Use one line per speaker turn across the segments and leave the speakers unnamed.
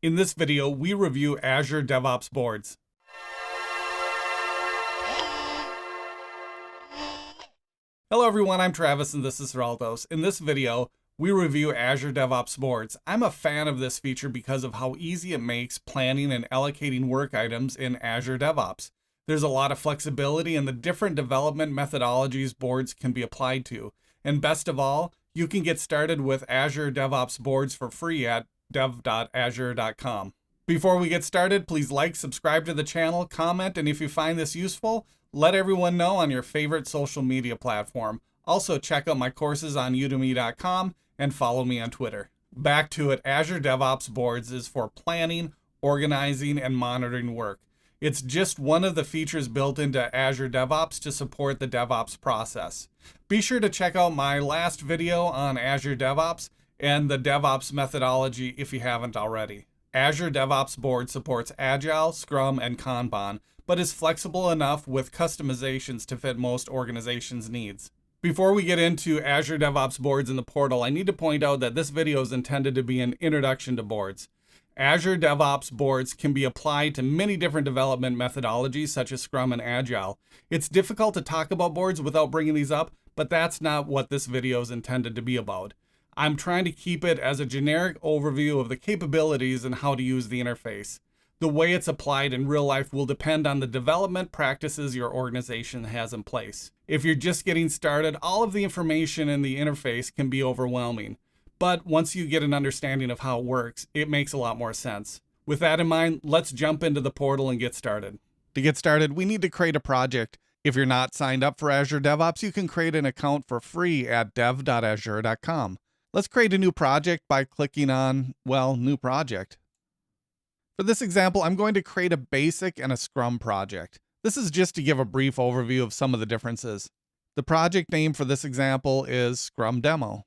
In this video, we review Azure DevOps Boards. Hello everyone, I'm Travis and this is Geraldos. In this video, we review Azure DevOps Boards. I'm a fan of this feature because of how easy it makes planning and allocating work items in Azure DevOps. There's a lot of flexibility in the different development methodologies boards can be applied to. And best of all, you can get started with Azure DevOps Boards for free at dev.azure.com. Before we get started, please like, subscribe to the channel, comment, and if you find this useful, let everyone know on your favorite social media platform. Also, check out my courses on udemy.com and follow me on Twitter. Back to it, Azure DevOps Boards is for planning, organizing, and monitoring work. It's just one of the features built into Azure DevOps to support the DevOps process. Be sure to check out my last video on Azure DevOps and the DevOps methodology if you haven't already. Azure DevOps Board supports Agile, Scrum, and Kanban, but is flexible enough with customizations to fit most organizations' needs. Before we get into Azure DevOps Boards in the portal, I need to point out that this video is intended to be an introduction to boards. Azure DevOps Boards can be applied to many different development methodologies such as Scrum and Agile. It's difficult to talk about boards without bringing these up, but that's not what this video is intended to be about. I'm trying to keep it as a generic overview of the capabilities and how to use the interface. The way it's applied in real life will depend on the development practices your organization has in place. If you're just getting started, all of the information in the interface can be overwhelming. But once you get an understanding of how it works, it makes a lot more sense. With that in mind, let's jump into the portal and get started. To get started, we need to create a project. If you're not signed up for Azure DevOps, you can create an account for free at dev.azure.com. Let's create a new project by clicking on, New Project. For this example, I'm going to create a basic and a Scrum project. This is just to give a brief overview of some of the differences. The project name for this example is Scrum Demo.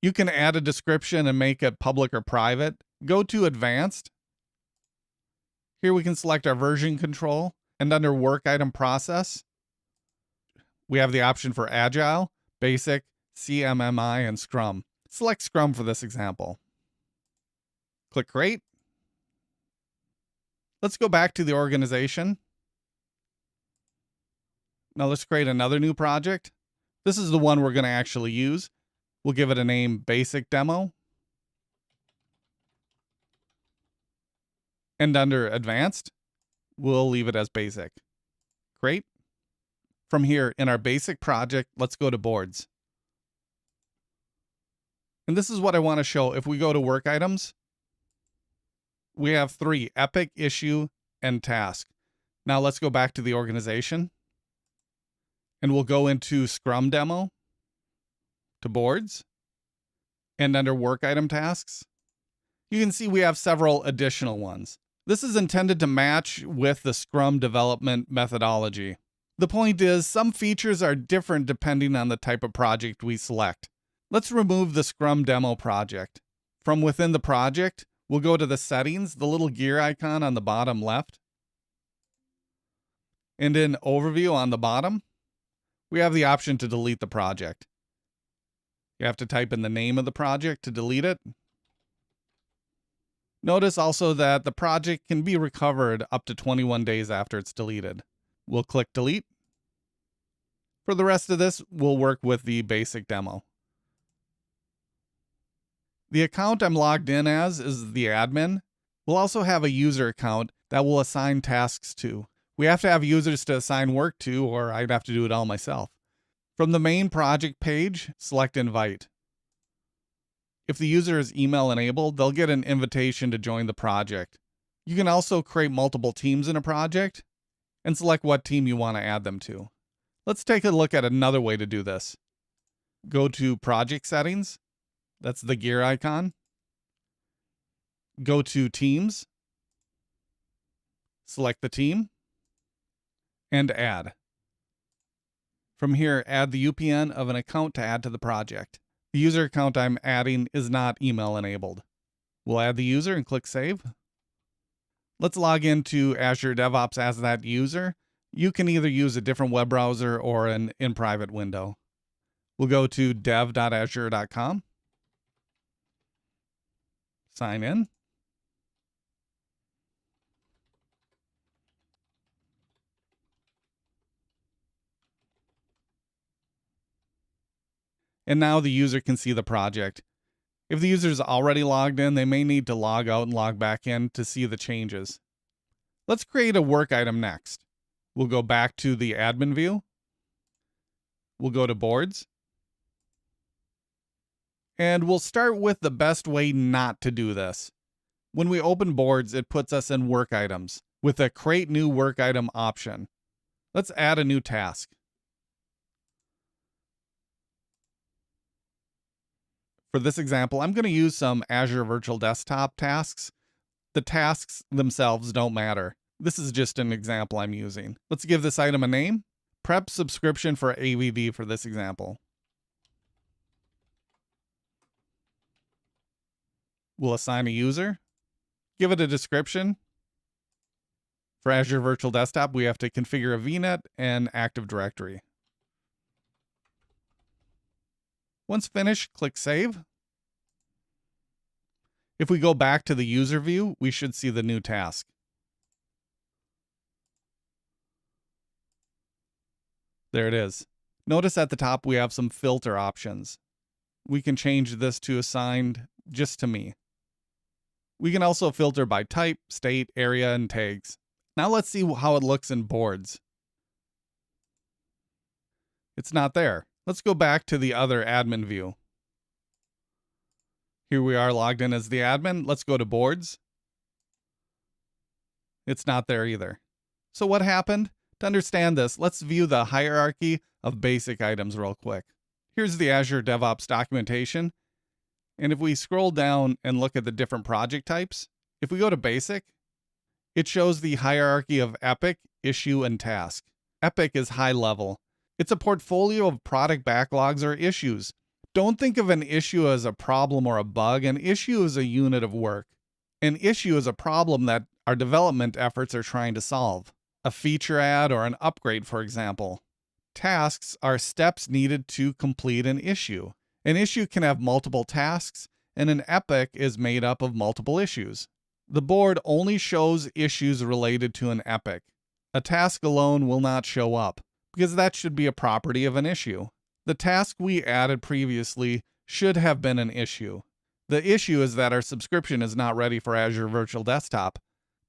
You can add a description and make it public or private. Go to Advanced. Here we can select our version control, and under Work Item Process, we have the option for Agile, Basic, CMMI, and Scrum. Select Scrum for this example. Click Create. Let's go back to the organization. Now let's create another new project. This is the one we're going to actually use. We'll give it a name, Basic Demo. And under Advanced, we'll leave it as Basic. Great. From here, in our basic project, let's go to Boards. And this is what I want to show. If we go to Work Items, we have 3, Epic, Issue, and Task. Now let's go back to the organization. And we'll go into Scrum Demo, to Boards, and under Work Item Tasks, you can see we have several additional ones. This is intended to match with the Scrum development methodology. The point is, some features are different depending on the type of project we select. Let's remove the Scrum Demo project. From within the project, we'll go to the Settings, the little gear icon on the bottom left. And in Overview on the bottom, we have the option to delete the project. You have to type in the name of the project to delete it. Notice also that the project can be recovered up to 21 days after it's deleted. We'll click Delete. For the rest of this, we'll work with the basic demo. The account I'm logged in as is the admin. We'll also have a user account that we'll assign tasks to. We have to have users to assign work to, or I'd have to do it all myself. From the main project page, select Invite. If the user is email enabled, they'll get an invitation to join the project. You can also create multiple teams in a project and select what team you want to add them to. Let's take a look at another way to do this. Go to Project Settings. That's the gear icon. Go to Teams. Select the team and Add. From here, add the UPN of an account to add to the project. The user account I'm adding is not email enabled. We'll add the user and click Save. Let's log into Azure DevOps as that user. You can either use a different web browser or an in-private window. We'll go to dev.azure.com. Sign in. And now the user can see the project. If the user is already logged in, they may need to log out and log back in to see the changes. Let's create a work item next. We'll go back to the admin view. We'll go to Boards. And we'll start with the best way not to do this. When we open Boards, it puts us in Work Items with a Create New Work Item option. Let's add a new task. For this example, I'm going to use some Azure Virtual Desktop tasks. The tasks themselves don't matter. This is just an example I'm using. Let's give this item a name. Prep subscription for AVD for this example. We'll assign a user. Give it a description. For Azure Virtual Desktop, we have to configure a VNet and Active Directory. Once finished, click Save. If we go back to the user view, we should see the new task. There it is. Notice at the top we have some filter options. We can change this to assigned just to me. We can also filter by type, state, area, and tags. Now let's see how it looks in Boards. It's not there. Let's go back to the other admin view. Here we are logged in as the admin. Let's go to Boards. It's not there either. So what happened? To understand this, let's view the hierarchy of basic items real quick. Here's the Azure DevOps documentation. And if we scroll down and look at the different project types, if we go to Basic, it shows the hierarchy of epic, issue, and task. Epic is high level. It's a portfolio of product backlogs or issues. Don't think of an issue as a problem or a bug. An issue is a unit of work. An issue is a problem that our development efforts are trying to solve. A feature add or an upgrade, for example. Tasks are steps needed to complete an issue. An issue can have multiple tasks, and an epic is made up of multiple issues. The board only shows issues related to an epic. A task alone will not show up, because that should be a property of an issue. The task we added previously should have been an issue. The issue is that our subscription is not ready for Azure Virtual Desktop.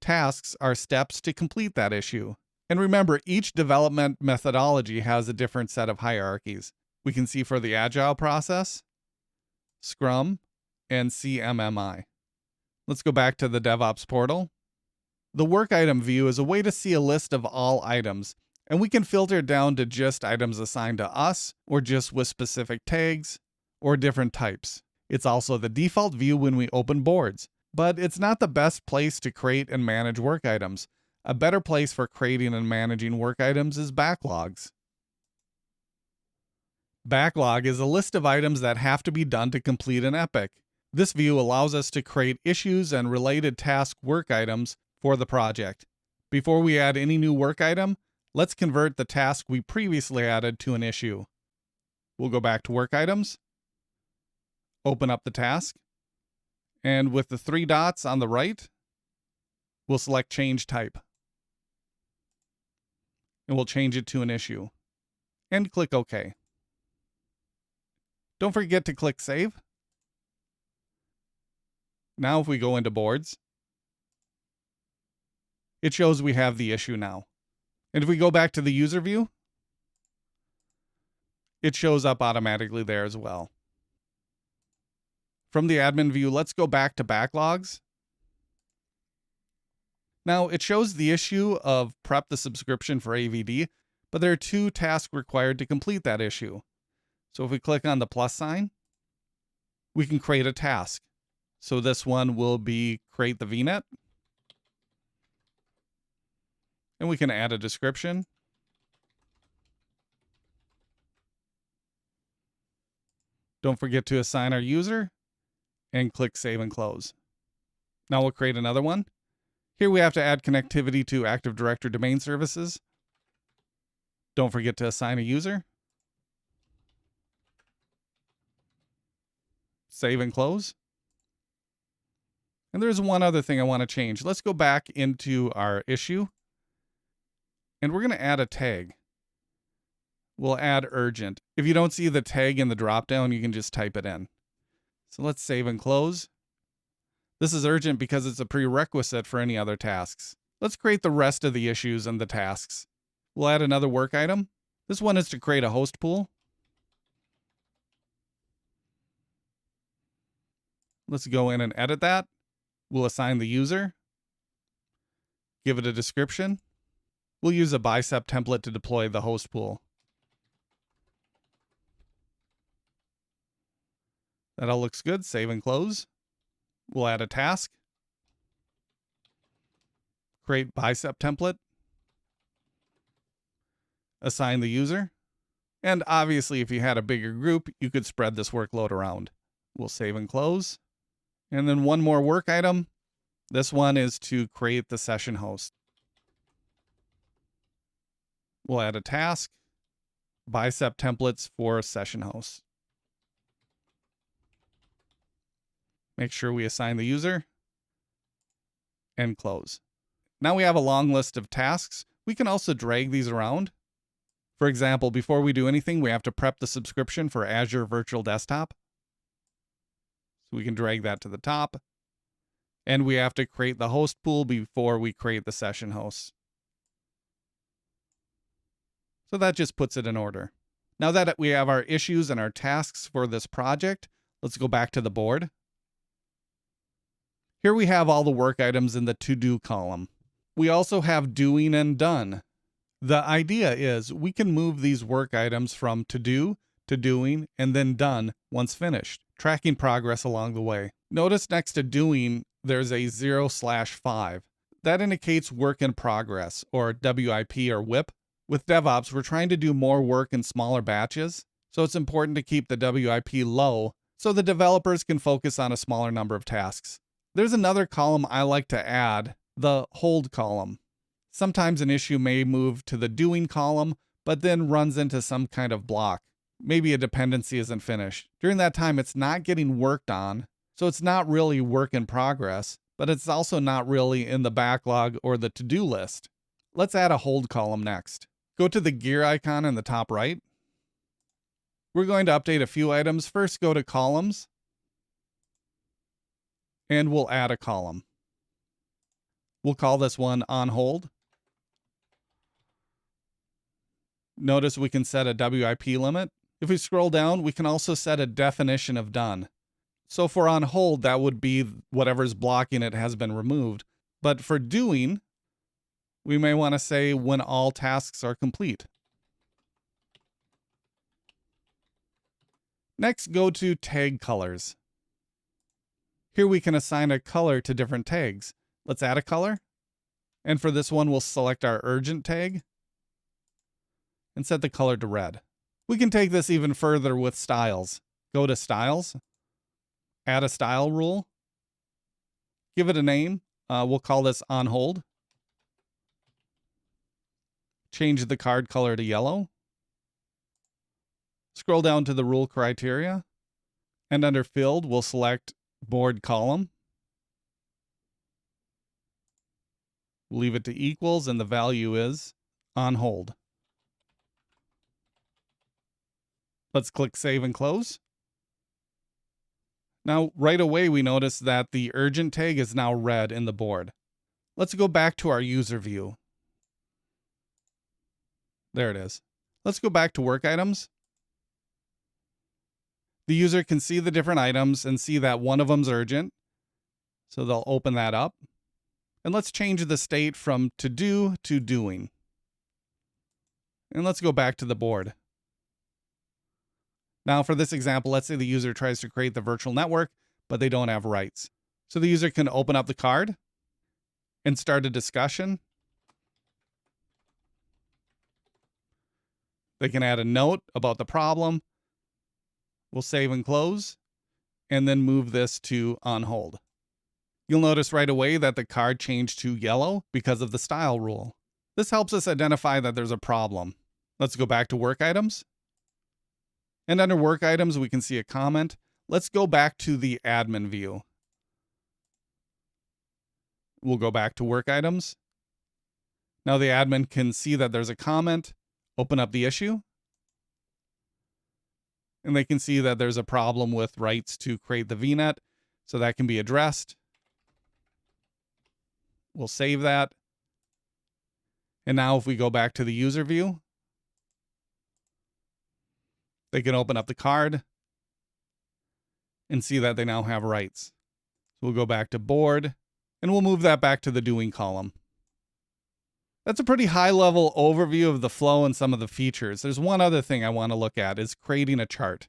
Tasks are steps to complete that issue. And remember, each development methodology has a different set of hierarchies. We can see for the Agile process, Scrum, and CMMI. Let's go back to the DevOps portal. The work item view is a way to see a list of all items, and we can filter it down to just items assigned to us, or just with specific tags, or different types. It's also the default view when we open Boards, but it's not the best place to create and manage work items. A better place for creating and managing work items is Backlogs. Backlog is a list of items that have to be done to complete an epic. This view allows us to create issues and related task work items for the project. Before we add any new work item, let's convert the task we previously added to an issue. We'll go back to Work Items, open up the task, and with the 3 dots on the right, we'll select Change Type. And we'll change it to an issue. And click OK. Don't forget to click Save. Now if we go into Boards, it shows we have the issue now. And if we go back to the user view, it shows up automatically there as well. From the admin view, let's go back to Backlogs. Now it shows the issue of prep the subscription for AVD, but there are 2 tasks required to complete that issue. So if we click on the plus sign, we can create a task. So this one will be create the VNet. And we can add a description. Don't forget to assign our user and click Save and Close. Now we'll create another one. Here we have to add connectivity to Active Directory domain services. Don't forget to assign a user. Save and close. And there's one other thing I want to change. Let's go back into our issue, and we're going to add a tag. We'll add urgent. If you don't see the tag in the dropdown, you can just type it in. So let's save and close. This is urgent because it's a prerequisite for any other tasks. Let's create the rest of the issues and the tasks. We'll add another work item. This one is to create a host pool. Let's go in and edit that. We'll assign the user. Give it a description. We'll use a bicep template to deploy the host pool. That all looks good. Save and close. We'll add a task. Create bicep template. Assign the user. And obviously, if you had a bigger group, you could spread this workload around. We'll save and close. And then one more work item. This one is to create the session host. We'll add a task. Bicep templates for session hosts. Make sure we assign the user and close. Now we have a long list of tasks. We can also drag these around. For example, before we do anything, we have to prep the subscription for Azure Virtual Desktop. So we can drag that to the top. And we have to create the host pool before we create the session hosts. So that just puts it in order. Now that we have our issues and our tasks for this project, let's go back to the board. Here we have all the work items in the to-do column. We also have doing and done. The idea is we can move these work items from to-do to doing and then done once finished, tracking progress along the way. Notice next to doing, there's a 0/5. That indicates work in progress, or WIP or WIP. With DevOps, we're trying to do more work in smaller batches, so it's important to keep the WIP low so the developers can focus on a smaller number of tasks. There's another column I like to add, the hold column. Sometimes an issue may move to the doing column, but then runs into some kind of block. Maybe a dependency isn't finished. During that time, it's not getting worked on, so it's not really work in progress, but it's also not really in the backlog or the to-do list. Let's add a hold column next. Go to the gear icon in the top right. We're going to update a few items. First, go to columns. And we'll add a column. We'll call this one on hold. Notice we can set a WIP limit. If we scroll down, we can also set a definition of done. So for on hold, that would be whatever's blocking it has been removed. But for doing, we may want to say when all tasks are complete. Next, go to tag colors. Here we can assign a color to different tags. Let's add a color. And for this one, we'll select our urgent tag and set the color to red. We can take this even further with styles. Go to styles, add a style rule, give it a name. We'll call this on hold. Change the card color to yellow. Scroll down to the rule criteria, and under field, we'll select board column. We'll leave it to equals, and the value is on hold. Let's click save and close. Now, right away, we notice that the urgent tag is now red in the board. Let's go back to our user view. There it is. Let's go back to work items. The user can see the different items and see that one of them's urgent. So they'll open that up. And let's change the state from to do to doing. And let's go back to the board. Now for this example, let's say the user tries to create the virtual network, but they don't have rights. So the user can open up the card and start a discussion. They can add a note about the problem. We'll save and close, and then move this to on hold. You'll notice right away that the card changed to yellow because of the style rule. This helps us identify that there's a problem. Let's go back to work items. And under work items, we can see a comment. Let's go back to the admin view. We'll go back to work items. Now the admin can see that there's a comment, open up the issue, and they can see that there's a problem with rights to create the VNet, so that can be addressed. We'll save that. And now if we go back to the user view, they can open up the card and see that they now have rights. So we'll go back to board and we'll move that back to the doing column. That's a pretty high level overview of the flow and some of the features. There's one other thing I want to look at is creating a chart.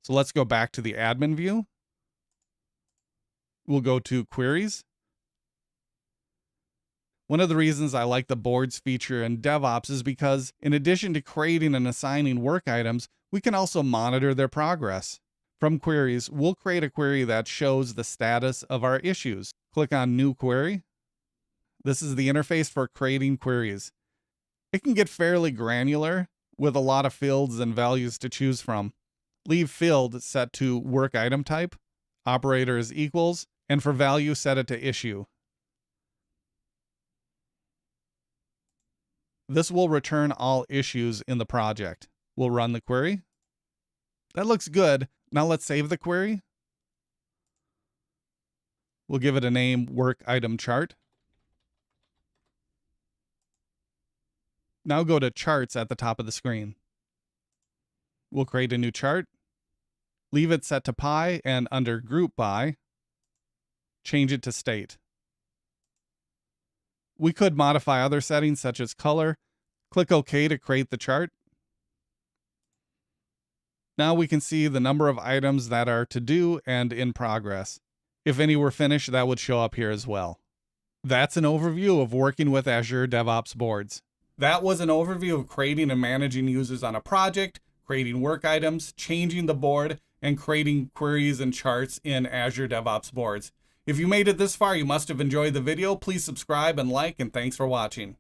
So let's go back to the admin view. We'll go to queries. One of the reasons I like the boards feature in DevOps is because in addition to creating and assigning work items, we can also monitor their progress. From queries, we'll create a query that shows the status of our issues. Click on New Query. This is the interface for creating queries. It can get fairly granular with a lot of fields and values to choose from. Leave field set to work item type, operator is equals, and for value set it to issue. This will return all issues in the project. We'll run the query. That looks good. Now let's save the query. We'll give it a name, work item chart. Now go to charts at the top of the screen. We'll create a new chart. Leave it set to pie and under group by, change it to state. We could modify other settings such as color. Click OK to create the chart. Now we can see the number of items that are to do and in progress. If any were finished, that would show up here as well. That's an overview of working with Azure DevOps Boards. That was an overview of creating and managing users on a project, creating work items, changing the board, and creating queries and charts in Azure DevOps Boards. If you made it this far, you must have enjoyed the video. Please subscribe and like, and thanks for watching.